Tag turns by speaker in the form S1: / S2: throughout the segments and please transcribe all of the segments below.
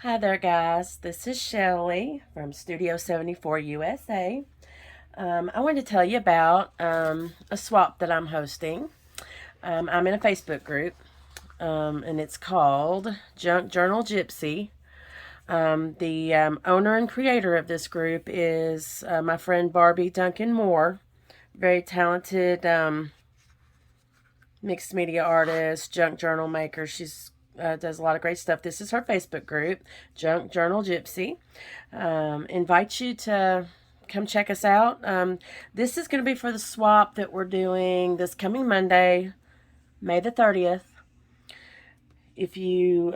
S1: Hi there, guys. This is Chelley from Studio 74 USA. I wanted to tell you about a swap that I'm hosting. I'm in a Facebook group, and it's called Junk Journal Gypsy. The owner and creator of this group is my friend Barbie Duncan Moore, very talented mixed media artist, junk journal maker. She's does a lot of great stuff. This is her Facebook group, Junk Journal Gypsy. Invite you to come check us out. This is going to be for the swap that we're doing this coming Monday, May the 30th. If you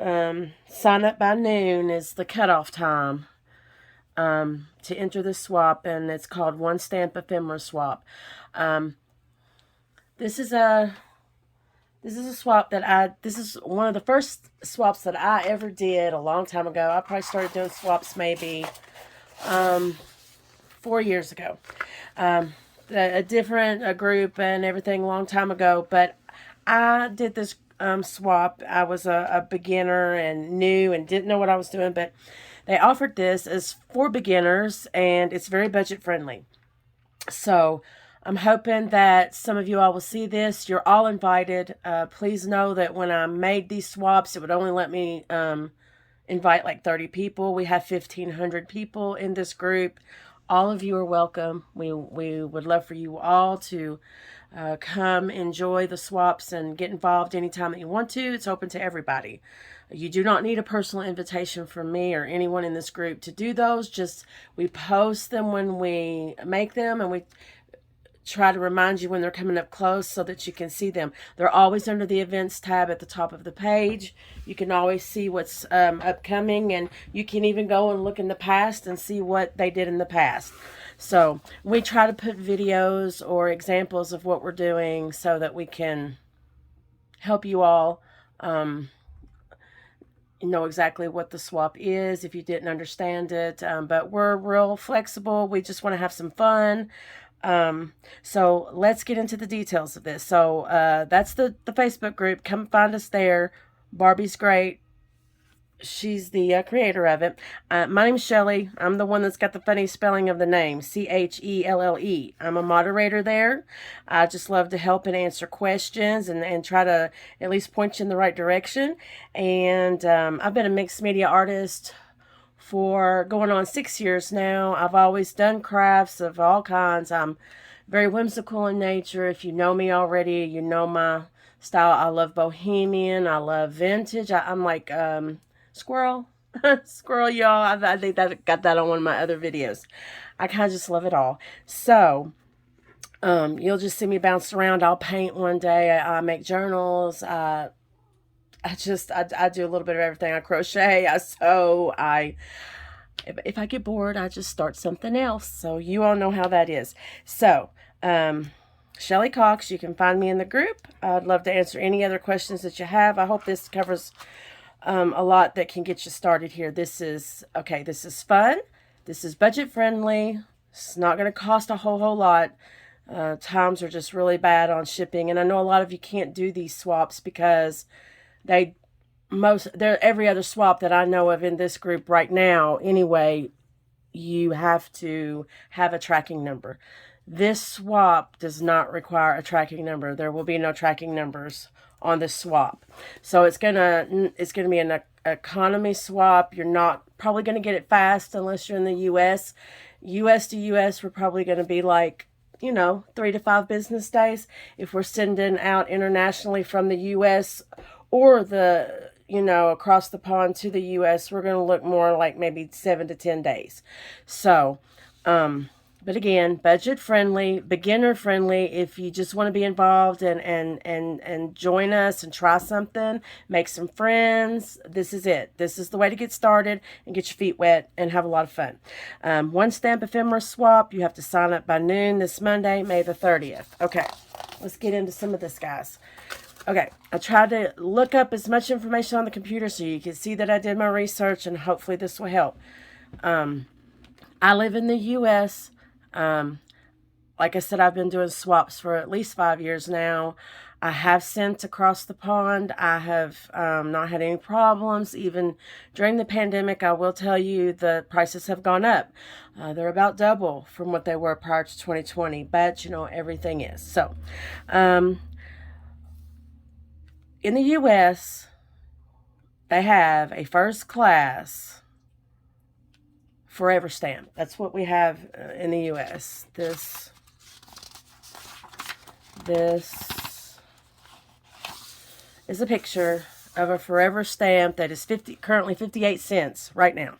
S1: sign up by noon is the cutoff time to enter the swap, and it's called One Stamp Ephemera Swap. Um, this is a swap that this is one of the first swaps that I ever did a long time ago. I probably started doing swaps maybe 4 years ago. A different group and everything a long time ago, but I did this swap. I was a beginner and new and didn't know what I was doing, but they offered this as for beginners, and it's very budget friendly. So I'm hoping that some of you all will see this. You're all invited. Please know that when I made these swaps, it would only let me invite like 30 people. We have 1,500 people in this group. All of you are welcome. We would love for you all to come enjoy the swaps and get involved anytime that you want to. It's open to everybody. You do not need a personal invitation from me or anyone in this group to do those. Just we post them when we make them, and we try to remind you when they're coming up close so that you can see them. They're always under the events tab at the top of the page. You can always see what's upcoming, and you can even go and look in the past and see what they did in the past. So we try to put videos or examples of what we're doing so that we can help you all know exactly what the swap is if you didn't understand it. But we're real flexible. We just want to have some fun. So let's get into the details of this. So that's the Facebook group. Come find us there. Barbie's great. She's the creator of it. My name's Chelley. I'm the one that's got the funny spelling of the name, Chelle. I'm a moderator there. I just love to help and answer questions and try to at least point you in the right direction. And I've been a mixed media artist for going on 6 years now. I've always done crafts of all kinds. I'm very whimsical in nature. If you know me already, you know my style. I love bohemian. I love vintage. I'm like squirrel. Squirrel, y'all. I think that got that on one of my other videos. I kind of just love it all. So you'll just see me bounce around. I'll paint one day. I make journals. I do a little bit of everything. I crochet, I sew, if I get bored, I just start something else. So you all know how that is. So, Chelley Cox, you can find me in the group. I'd love to answer any other questions that you have. I hope this covers a lot that can get you started here. This is fun. This is budget friendly. It's not going to cost a whole lot. Times are just really bad on shipping, and I know a lot of you can't do these swaps because every other swap that I know of in this group right now anyway, you have to have a tracking number. This swap does not require a tracking number. There will be no tracking numbers on this swap. So it's gonna be an economy swap. You're not probably gonna get it fast unless you're in the US. US to US, we're probably gonna be like 3 to 5 business days. If we're sending out internationally from the US or across the pond to the US, we're going to look more like maybe 7 to 10 days. So, but again, budget friendly, beginner friendly. If you just want to be involved and join us and try something, make some friends, this is it. This is the way to get started and get your feet wet and have a lot of fun. One Stamp Ephemera Swap. You have to sign up by noon this Monday, May the 30th. Okay, let's get into some of this, guys. Okay, I tried to look up as much information on the computer so you can see that I did my research, and hopefully this will help. I live in the U.S. Like I said, I've been doing swaps for at least 5 years now. I have sent across the pond. I have not had any problems. Even during the pandemic, I will tell you the prices have gone up. They're about double from what they were prior to 2020, but you know, everything is. So, in the U.S., they have a first class forever stamp. That's what we have in the U.S. This is a picture of a forever stamp that is currently 58 cents right now.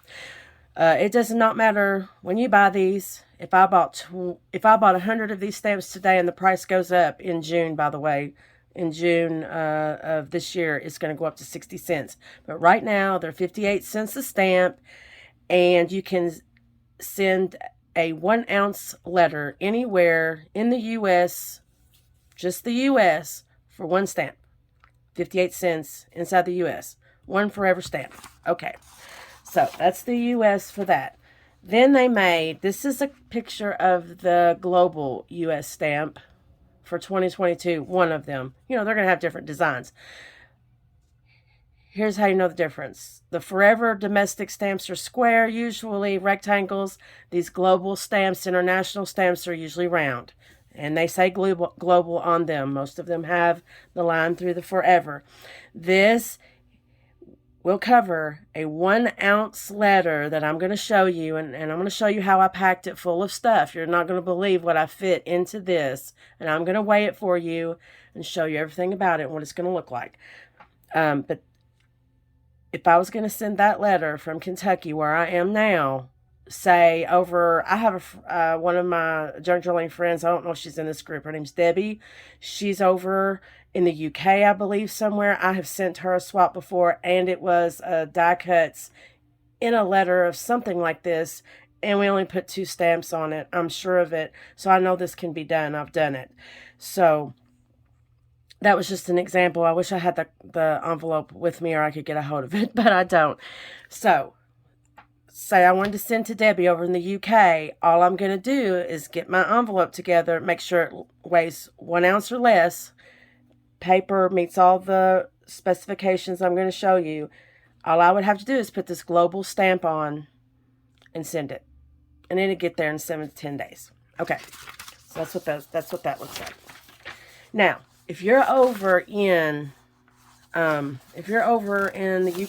S1: It does not matter when you buy these. If I bought 100 of these stamps today, and the price goes up in June, by the way, in June of this year, it's going to go up to 60 cents. But right now, they're 58 cents a stamp, and you can send a 1 ounce letter anywhere in the U.S., just the U.S., for 1 stamp. 58 cents inside the U.S. 1 forever stamp. Okay, so that's the U.S. for that. Then they made, this is a picture of the global U.S. stamp for 2022, one of them. You know, they're going to have different designs. Here's how you know the difference. The forever domestic stamps are square, usually rectangles. These global stamps, international stamps, are usually round. And they say global on them. Most of them have the line through the forever. This will cover a 1 ounce letter that I'm going to show you. And I'm going to show you how I packed it full of stuff. You're not going to believe what I fit into this. And I'm going to weigh it for you and show you everything about it and what it's going to look like. But if I was going to send that letter from Kentucky, where I am now, say over, I have one of my junk journaling friends, I don't know if she's in this group, her name's Debbie. She's over in the UK, I believe, somewhere. I have sent her a swap before, and it was die cuts in a letter of something like this, and we only put 2 stamps on it. I'm sure of it, so I know this can be done. I've done it. So that was just an example. I wish I had the envelope with me, or I could get a hold of it, but I don't. So say I wanted to send to Debbie over in the UK, all I'm going to do is get my envelope together, make sure it weighs 1 ounce or less, paper meets all the specifications I'm going to show you. All I would have to do is put this global stamp on and send it. And it'll get there in 7 to 10 days. Okay, so that's what that looks like. Now, if you're over in the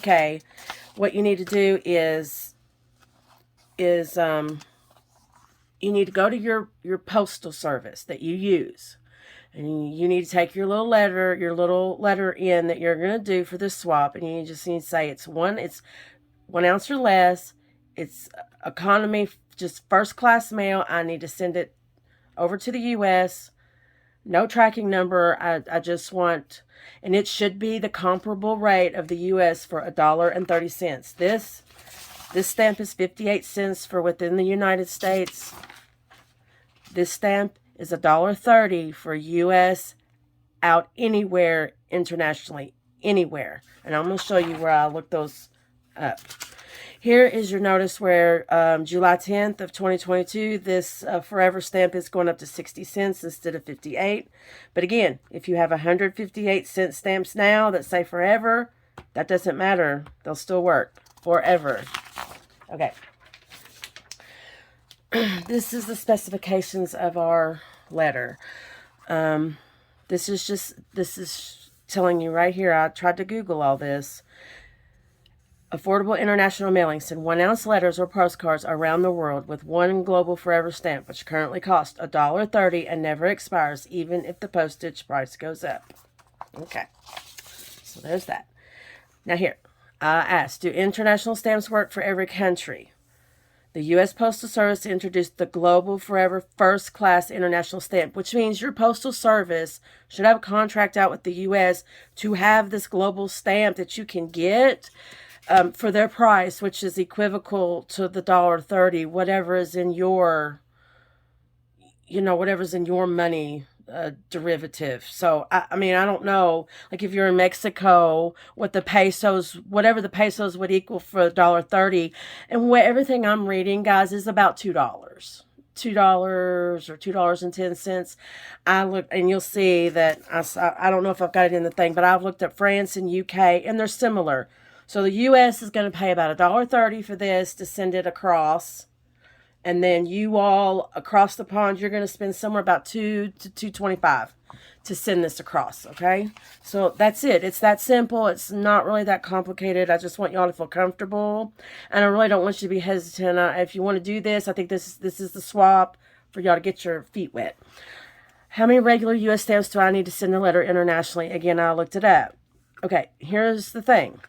S1: UK, what you need to do is you need to go to your postal service that you use, and you need to take your little letter in that you're going to do for this swap, and you just need to say it's 1 ounce or less, it's economy, just first class mail. I need to send it over to the U.S. No tracking number. I just want, and it should be the comparable rate of the U.S. for $1.30. This stamp is 58 cents for within the United States. This stamp is $1.30 for U.S. out anywhere internationally, anywhere. And I'm going to show you where I looked those up. Here is your notice where July 10th of 2022, this forever stamp is going up to 60 cents instead of 58. But again, if you have 158-cent stamps now that say forever, that doesn't matter. They'll still work forever. Okay. This is the specifications of our letter. This is telling you right here. I tried to Google all this. Affordable international mailing. Send 1 ounce letters or postcards around the world with 1 global forever stamp, which currently costs $1.30 and never expires, even if the postage price goes up. Okay. So there's that. Now here, I asked, do international stamps work for every country? The U.S. Postal Service introduced the Global Forever First Class International Stamp, which means your postal service should have a contract out with the U.S. to have this global stamp that you can get for their price, which is equivocal to the $1.30, whatever is in your, whatever's in your money derivative. So, I mean, I don't know, like if you're in Mexico, whatever the pesos would equal for $1.30. And everything I'm reading, guys, is about $2. $2 or $2.10. I looked, and you'll see that I don't know if I've got it in the thing, but I've looked at France and UK, and they're similar. So the US is going to pay about $1.30 for this to send it across. And then you all across the pond, you're going to spend somewhere about $2 to $2.25 to send this across, okay? So that's it. It's that simple. It's not really that complicated. I just want y'all to feel comfortable. And I really don't want you to be hesitant. If you want to do this, I think this is the swap for y'all to get your feet wet. How many regular U.S. stamps do I need to send a letter internationally? Again, I looked it up. Okay, here's the thing.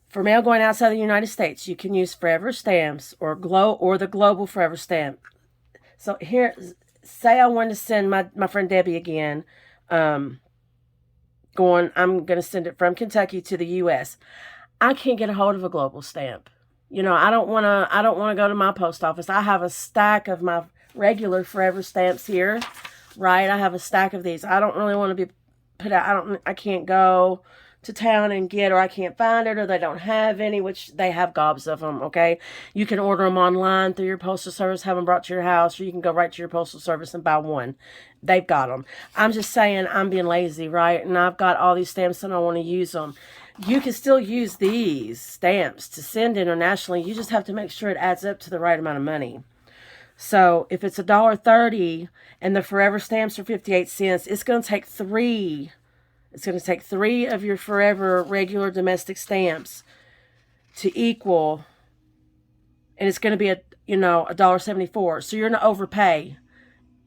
S1: For mail going outside the United States, you can use forever stamps or the global forever stamp. So here, say I wanted to send my friend Debbie again, I'm going to send it from Kentucky to the U.S. I can't get a hold of a global stamp. You know, I don't want to go to my post office. I have a stack of my regular forever stamps here, right? I have a stack of these. I don't really want to be put out. I can't go to town and get, or I can't find it, or they don't have any, which they have gobs of them, okay? You can order them online through your postal service, have them brought to your house, or you can go right to your postal service and buy one. They've got them. I'm just saying I'm being lazy, right? And I've got all these stamps and I want to use them. You can still use these stamps to send internationally. You just have to make sure it adds up to the right amount of money. So if it's $1.30 and the forever stamps are 58 cents, it's going to take three. It's going to take 3 of your forever regular domestic stamps to equal, and it's going to be $1.74. So you're going to overpay.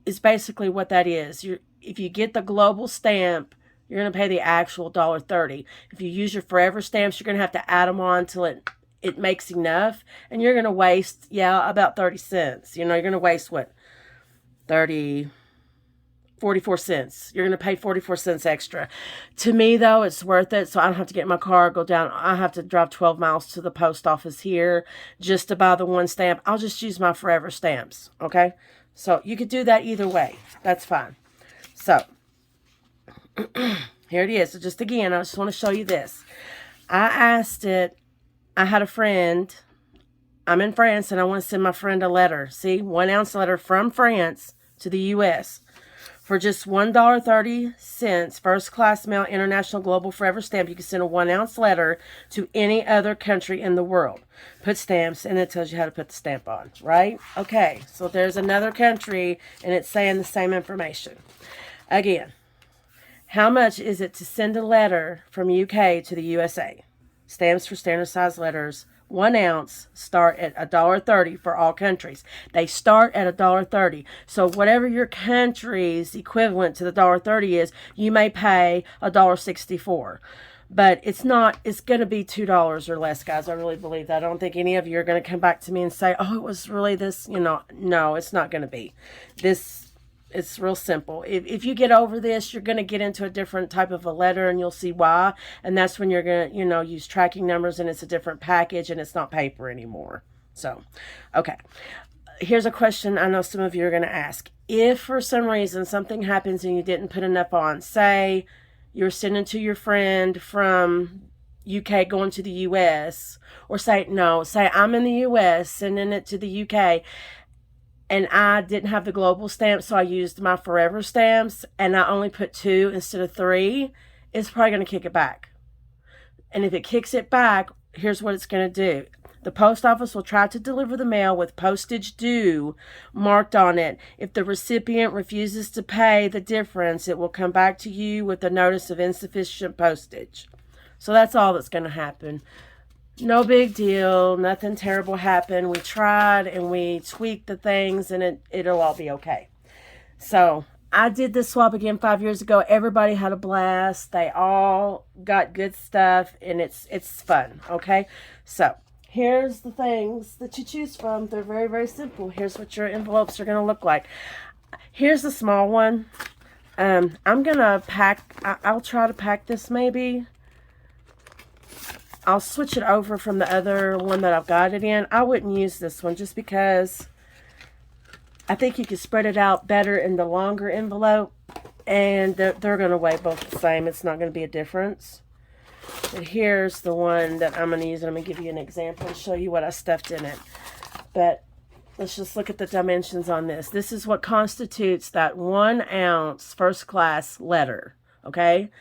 S1: Is basically what that is. If you get the global stamp, you're going to pay the actual $1.30. If you use your forever stamps, you're going to have to add them on till it makes enough, and you're going to waste about 30 cents. You're going to waste what, 44 cents. You're going to pay 44 cents extra. To me, though, it's worth it. So I don't have to get in my car, go down. I have to drive 12 miles to the post office here just to buy the one stamp. I'll just use my forever stamps, okay? So you could do that either way. That's fine. So here it is. So just again, I just want to show you this. I asked it. I had a friend. I'm in France, and I want to send my friend a letter. See, 1 ounce letter from France to the U.S. For just $1.30 first class mail international global forever stamp, you can send a 1 ounce letter to any other country in the world. Put stamps, and it tells you how to put the stamp on, right? Okay, so there's another country, and it's saying the same information. Again, how much is it to send a letter from UK to the USA? Stamps for standard size letters, 1 ounce, start at $1.30 for all countries. They start at $1.30. So whatever your country's equivalent to the $1.30 is, you may pay $1.64. But it's not, it's going to be $2 or less, guys. I really believe that. I don't think any of you are going to come back to me and say, oh, it was really this, no, it's not going to be. It's real simple. If you get over this, you're going to get into a different type of a letter, and you'll see why. And that's when you're going to, use tracking numbers, and it's a different package, and it's not paper anymore. So, okay. Here's a question I know some of you are going to ask. If for some reason something happens and you didn't put enough on, say you're sending to your friend from UK going to the US, or say I'm in the US sending it to the UK, and I didn't have the global stamp, so I used my forever stamps, and I only put 2 instead of 3, it's probably going to kick it back. And if it kicks it back, here's what it's going to do. The post office will try to deliver the mail with postage due marked on it. If the recipient refuses to pay the difference, it will come back to you with a notice of insufficient postage. So that's all that's going to happen. No big deal. Nothing terrible happened. We tried and we tweaked the things, and it'll all be okay. So I did this swap again 5 years ago. Everybody had a blast. They all got good stuff, and it's fun. Okay. So here's the things that you choose from. They're very, very simple. Here's what your envelopes are going to look like. Here's the small one. I'm going to pack. I'll try to pack this maybe. I'll switch it over from the other one that I've got it in. I wouldn't use this one just because I think you could spread it out better in the longer envelope, and they're going to weigh both the same. It's not going to be a difference. But here's the one that I'm going to use, and I'm going to give you an example and show you what I stuffed in it. But let's just look at the dimensions on this. This is what constitutes that 1 ounce first class letter. Okay,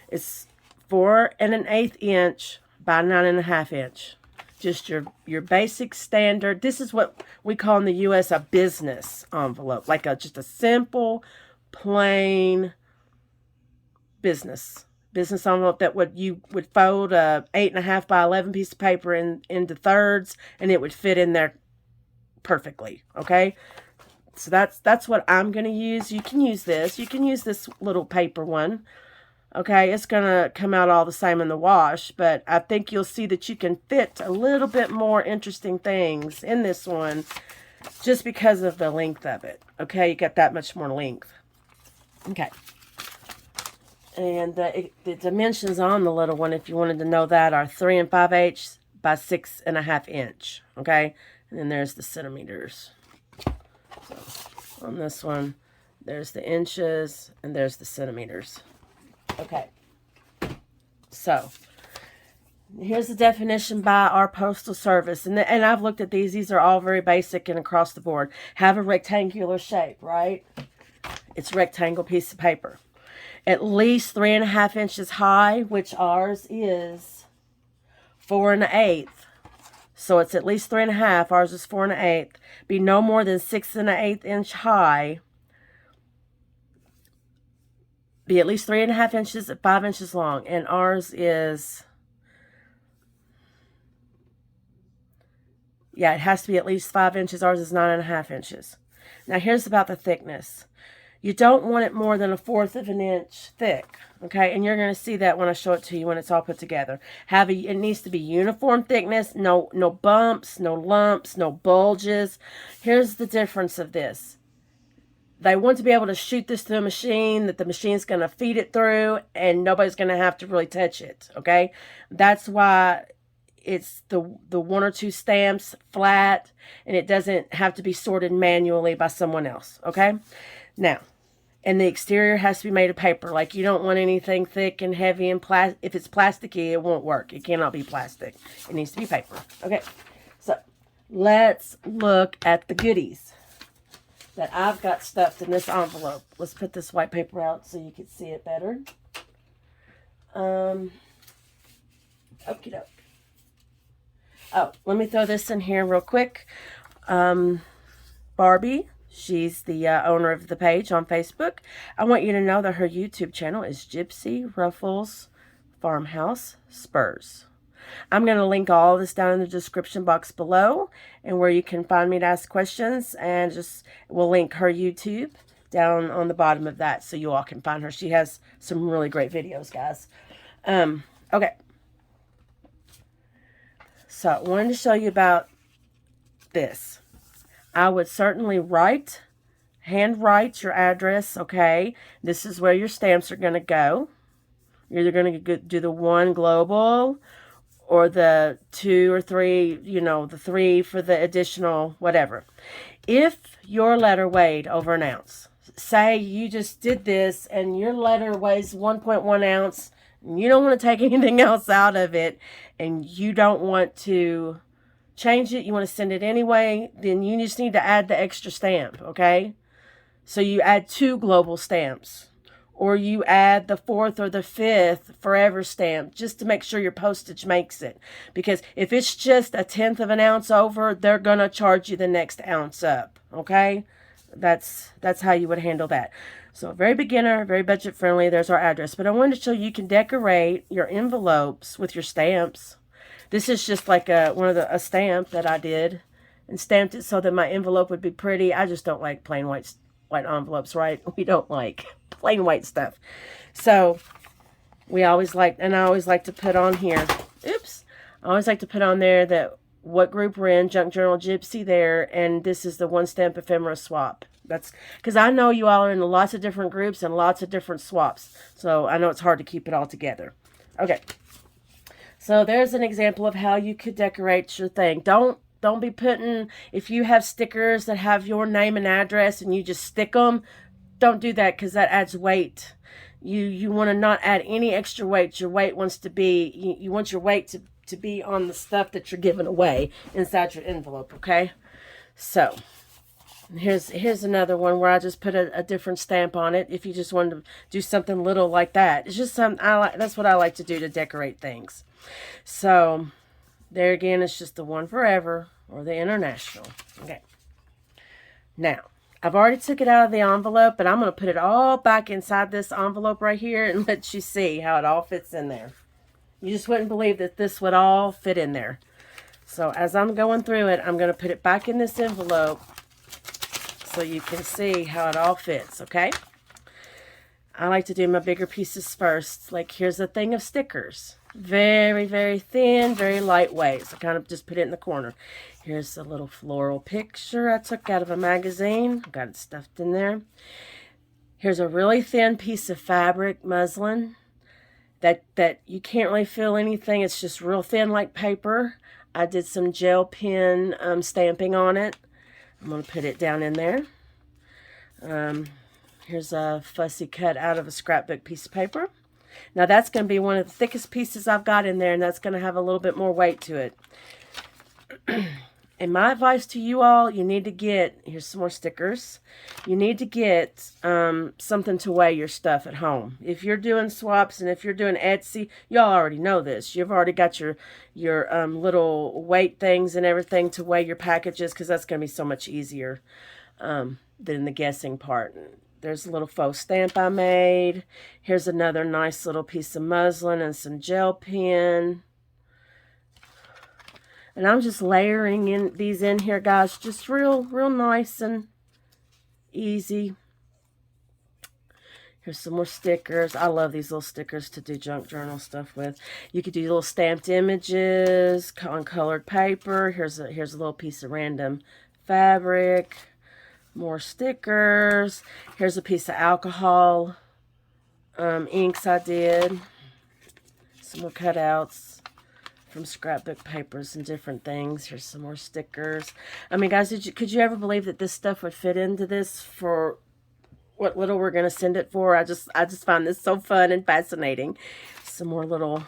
S1: it's 4 1/8 inch by 9 1/2 inch. Just your basic standard. This is what we call in the U.S. a business envelope, like just a simple, plain business envelope that you would fold a 8 1/2 by 11 piece of paper into thirds, and it would fit in there perfectly. Okay, so that's what I'm going to use. You can use this. You can use this little paper one. Okay, it's going to come out all the same in the wash, but I think you'll see that you can fit a little bit more interesting things in this one just because of the length of it. Okay, you got that much more length. Okay. And the dimensions on the little one, if you wanted to know that, are 3 5/8 by 6 1/2 inch. Okay, and then there's the centimeters. So on this one, there's the inches and there's the centimeters. Okay, so here's the definition by our postal service, and I've looked at these. These are all very basic and across the board. Have a rectangular shape, right? It's a rectangle piece of paper. At least 3 1/2 inches high, which ours is 4 1/8. So it's at least 3 1/2. Ours is 4 1/8. Be no more than 6 1/8 inch high. Be at least 3 1/2 inches at 5 inches long. And ours is, yeah, it has to be at least 5 inches. Ours is 9 1/2 inches. Now here's about the thickness. You don't want it more than 1/4 of an inch thick, okay? And you're going to see that when I show it to you when it's all put together. It needs to be uniform thickness, no bumps, no lumps, no bulges. Here's the difference of this. They want to be able to shoot this through a machine that the machine's going to feed it through, and nobody's going to have to really touch it, okay? That's why it's the 1 or 2 stamps flat, and it doesn't have to be sorted manually by someone else, okay? Now, and the exterior has to be made of paper. Like, you don't want anything thick and heavy and if it's plasticky, it won't work. It cannot be plastic. It needs to be paper. Okay, so let's look at the goodies that I've got stuffed in this envelope. Let's put this white paper out so you can see it better. Okie doke. Oh, let me throw this in here real quick. Barbie, she's the owner of the page on Facebook. I want you to know that her YouTube channel is Gypsy Ruffles Farmhouse Spurs. I'm going to link all this down in the description box below, and where you can find me to ask questions, and we'll link her YouTube down on the bottom of that so you all can find her. She has some really great videos, guys. Okay. So I wanted to show you about this. I would certainly handwrite your address, okay? This is where your stamps are going to go. You're either going to do the 1 global or the 2 or 3, the 3 for the additional whatever. If your letter weighed over 1 ounce, say you just did this and your letter weighs 1.1 ounce, and you don't want to take anything else out of it, and you don't want to change it, you want to send it anyway, then you just need to add the extra stamp, okay? So you add 2 global stamps, or you add the 4th or the 5th forever stamp just to make sure your postage makes it. Because if it's just 1/10 of an ounce over, they're going to charge you the next ounce up, okay? That's how you would handle that. So very beginner, very budget friendly. There's our address. But I wanted to show you can decorate your envelopes with your stamps. This is just like a stamp that I did and stamped it so that my envelope would be pretty. I just don't like plain white envelopes, right? We don't like plain white stuff. So I always like to put on here, I always like to put on there that what group we're in, Junk Journal Gypsy there, and this is the 1 Stamp Ephemera swap. That's because I know you all are in lots of different groups and lots of different swaps. So I know it's hard to keep it all together. Okay. So there's an example of how you could decorate your thing. Don't be putting, if you have stickers that have your name and address and you just stick them, don't do that because that adds weight. You want to not add any extra weight. Your weight wants to be, you want your weight to be on the stuff that you're giving away inside your envelope, okay? So Here's another one where I just put a different stamp on it. If you just wanted to do something little like that, it's just some that's what I like to do to decorate things. So there again, it's just the one forever or the international. Okay. Now I've already took it out of the envelope, but I'm going to put it all back inside this envelope right here and let you see how it all fits in there. You just wouldn't believe that this would all fit in there. So as I'm going through it, I'm going to put it back in this envelope so you can see how it all fits, okay? I like to do my bigger pieces first. Like here's a thing of stickers. Very, very thin, very lightweight. So I kind of just put it in the corner. Here's a little floral picture I took out of a magazine. Got it stuffed in there. Here's a really thin piece of fabric, muslin, that you can't really feel anything. It's just real thin like paper. I did some gel pen stamping on it. I'm going to put it down in there. Here's a fussy cut out of a scrapbook piece of paper. Now that's going to be one of the thickest pieces I've got in there, and that's going to have a little bit more weight to it. And my advice to you all, you need to get, here's some more stickers. You need to get something to weigh your stuff at home. If you're doing swaps and if you're doing Etsy, y'all already know this. You've already got your little weight things and everything to weigh your packages, because that's going to be so much easier than the guessing part. There's a little faux stamp I made. Here's another nice little piece of muslin and some gel pen. And I'm just layering these in here, guys. Just real nice and easy. Here's some more stickers. I love these little stickers to do junk journal stuff with. You could do little stamped images on colored paper. Here's a little piece of random fabric. More stickers. Here's a piece of alcohol inks I did. Some more cutouts from scrapbook papers and different things. Here's some more stickers. I mean, guys, could you ever believe that this stuff would fit into this for what little we're going to send it for? I just find this so fun and fascinating. Some more little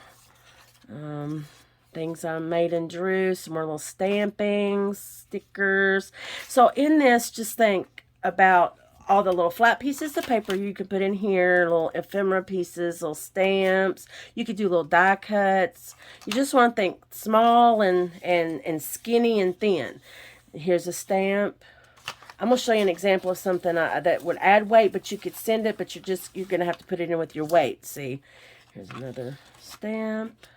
S1: things I made and drew. Some more little stampings, stickers. So in this, just think about all the little flat pieces of paper you could put in here, little ephemera pieces, little stamps. You could do little die cuts. You just want to think small and skinny and thin. Here's a stamp. I'm going to show you an example of something that would add weight, but you could send it, but you're going to have to put it in with your weight. See, here's another stamp.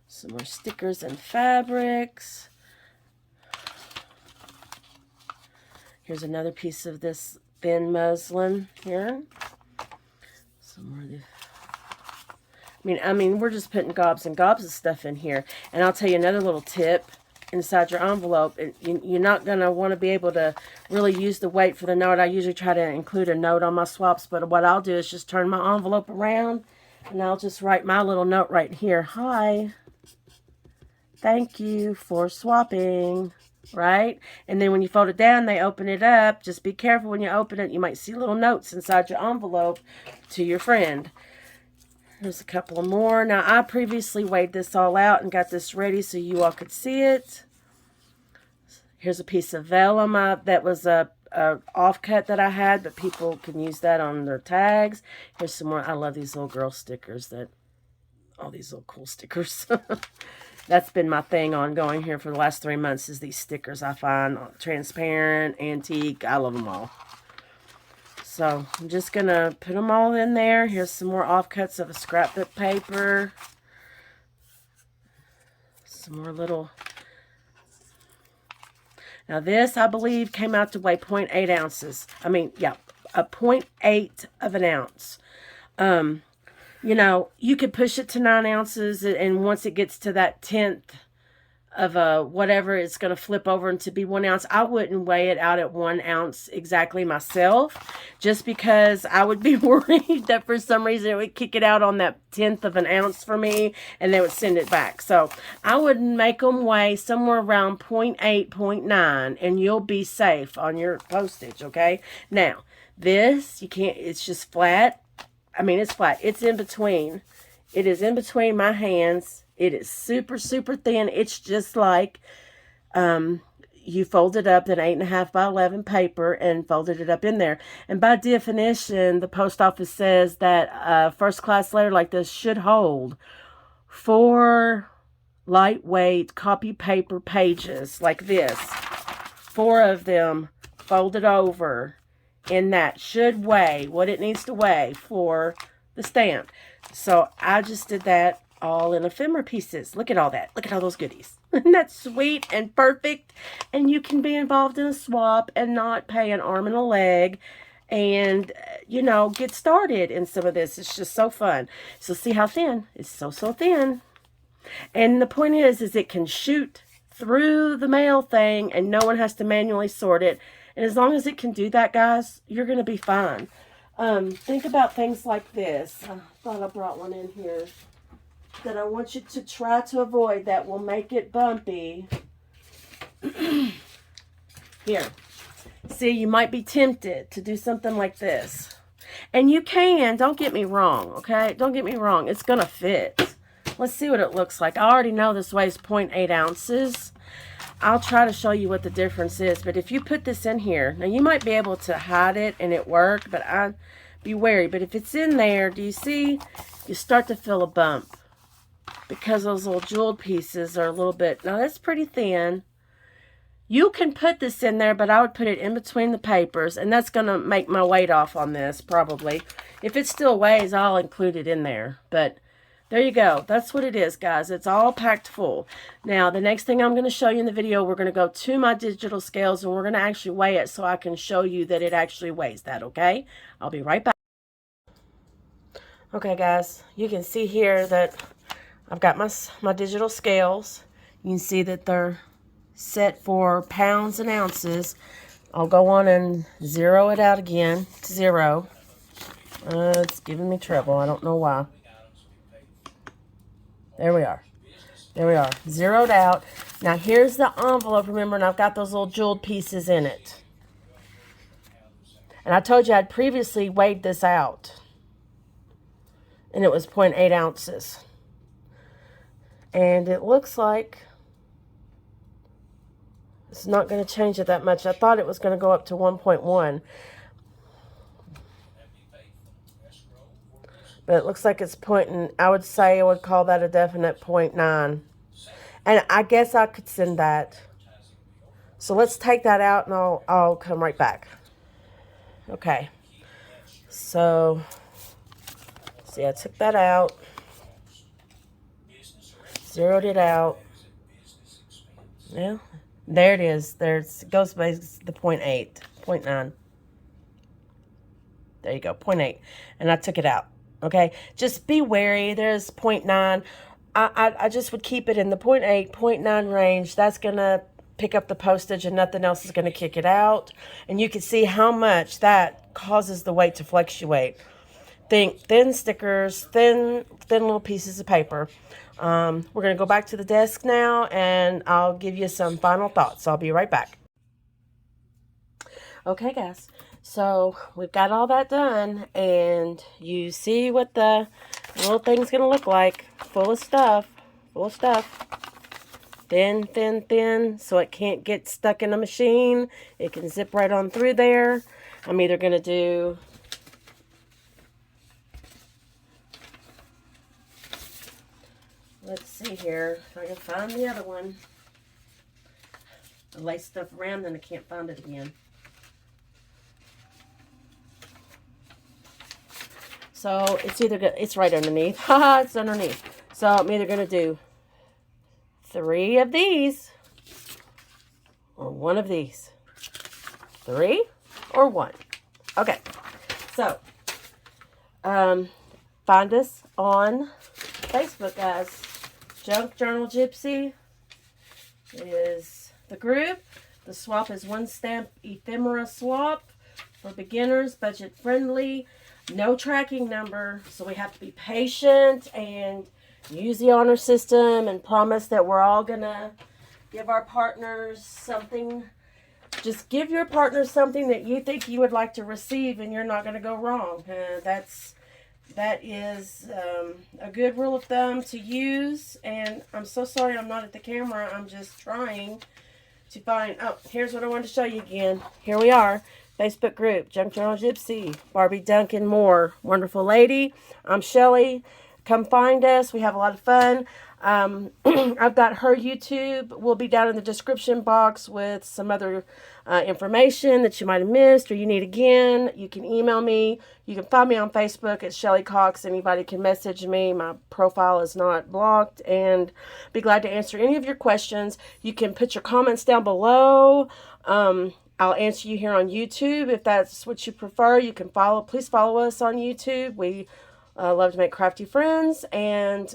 S1: Some more stickers and fabrics. Here's another piece of this thin muslin here. Some more of the, I mean, we're just putting gobs and gobs of stuff in here. And I'll tell you another little tip inside your envelope. You're not going to want to be able to really use the weight for the note. I usually try to include a note on my swaps, but what I'll do is just turn my envelope around, and I'll just write my little note right here. Hi, thank you for swapping. Right? And then when you fold it down, they open it up. Just be careful when you open it. You might see little notes inside your envelope to your friend. There's a couple more. Now, I previously weighed this all out and got this ready so you all could see it. Here's a piece of vellum that was a offcut that I had, but people can use that on their tags. Here's some more. I love these little girl stickers, all these little cool stickers. That's been my thing ongoing here for the last 3 months, is these stickers I find transparent, antique. I love them all. So I'm just going to put them all in there. Here's some more offcuts of a scrapbook paper. Some more little. Now this, I believe, came out to weigh 0.8 ounces. I mean, yeah, a 0.8 of an ounce. You know, you could push it to 9 ounces, and once it gets to that 10th of whatever, it's going to flip over into be 1 ounce. I wouldn't weigh it out at 1 ounce exactly myself, just because I would be worried that for some reason it would kick it out on that 10th of an ounce for me, and they would send it back. So I would make them weigh somewhere around 0.8, 0.9, and you'll be safe on your postage, okay? Now, this, you can't, it's just flat. I mean, it's flat. It's in between. It is in between my hands. It is super, super thin. It's just like, you folded up that 8.5 by 11 paper and folded it up in there. And by definition, the post office says that a first class letter like this should hold 4 lightweight copy paper pages like this. 4 of them folded over in that should weigh what it needs to weigh for the stamp. So I just did that all in ephemera pieces. Look at all that. Look at all those goodies. Isn't that sweet and perfect? And you can be involved in a swap and not pay an arm and a leg and, you know, get started in some of this. It's just so fun. So see how thin? It's so thin. And the point is it can shoot through the mail thing and no one has to manually sort it. And as long as it can do that, guys, you're going to be fine. Think about things like this. I thought I brought one in here that I want you to try to avoid that will make it bumpy. Here. See, you might be tempted to do something like this. And you can, don't get me wrong, okay? Don't get me wrong. It's going to fit. Let's see what it looks like. I already know this weighs 0.8 ounces. I'll try to show you what the difference is. But if you put this in here, now you might be able to hide it and it work, but I'd be wary. But if it's in there, do you see? You start to feel a bump because those little jeweled pieces are a little bit, now that's pretty thin. You can put this in there, but I would put it in between the papers, and that's going to make my weight off on this probably. If it still weighs, I'll include it in there. But there you go. That's what it is, guys. It's all packed full. Now, the next thing I'm going to show you in the video, we're going to go to my digital scales, and we're going to actually weigh it so I can show you that it actually weighs that, okay? I'll be right back. Okay, guys. You can see here that I've got my digital scales. You can see that they're set for pounds and ounces. I'll go on and zero it out again to 0. It's giving me trouble. I don't know why. There we are. There we are. Zeroed out. Now here's the envelope, remember, and I've got those little jeweled pieces in it. And I told you I'd previously weighed this out. And it was 0.8 ounces. And it looks like it's not going to change it that much. I thought it was going to go up to 1.1. But it looks like it's pointing, I would say I would call that a definite 0.9. And I guess I could send that. So let's take that out and I'll come right back. Okay. So, see, I took that out. Zeroed it out. Yeah. There it is. It goes by the 0.8. 0.9. There you go. 0.8. And I took it out. Okay, just be wary. There's 0.9. I just would keep it in the 0.8, 0.9 range. That's going to pick up the postage and nothing else is going to kick it out. And you can see how much that causes the weight to fluctuate. Think thin stickers, thin little pieces of paper. We're going to go back to the desk now and I'll give you some final thoughts. I'll be right back. Okay, guys. So we've got all that done, and you see what the little thing's going to look like. Full of stuff. Thin, so it can't get stuck in a machine. It can zip right on through there. I'm either going to do let's see here if I can find the other one. I lay stuff around and I can't find it again. So it's either it's right underneath. Haha, it's underneath. So I'm either going to do 3 of these or 1 of these. 3 or 1. Okay. So find us on Facebook, guys. Junk Journal Gypsy is the group. The swap is 1 Stamp Ephemera swap for beginners, budget friendly. No tracking number, so we have to be patient and use the honor system and promise that we're all gonna give our partners something. Just give your partner something that you think you would like to receive and you're not gonna go wrong. That is a good rule of thumb to use. And I'm so sorry I'm not at the camera. I'm just trying to find. Oh, here's what I wanted to show you again. Here we are. Facebook group, Junk Journal Gypsy, Barbie Duncan Moore, wonderful lady. I'm Chelley. Come find us. We have a lot of fun. I've got her YouTube. Will be down in the description box with some other information that you might have missed or you need again. You can email me. You can find me on Facebook at Chelley Cox. Anybody can message me. My profile is not blocked, and be glad to answer any of your questions. You can put your comments down below. I'll answer you here on YouTube if that's what you prefer. You can follow. Please follow us on YouTube. We love to make crafty friends, and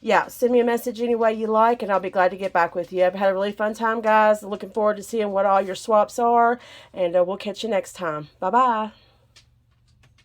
S1: yeah, send me a message any way you like, and I'll be glad to get back with you. I've had a really fun time, guys. Looking forward to seeing what all your swaps are, and we'll catch you next time. Bye-bye.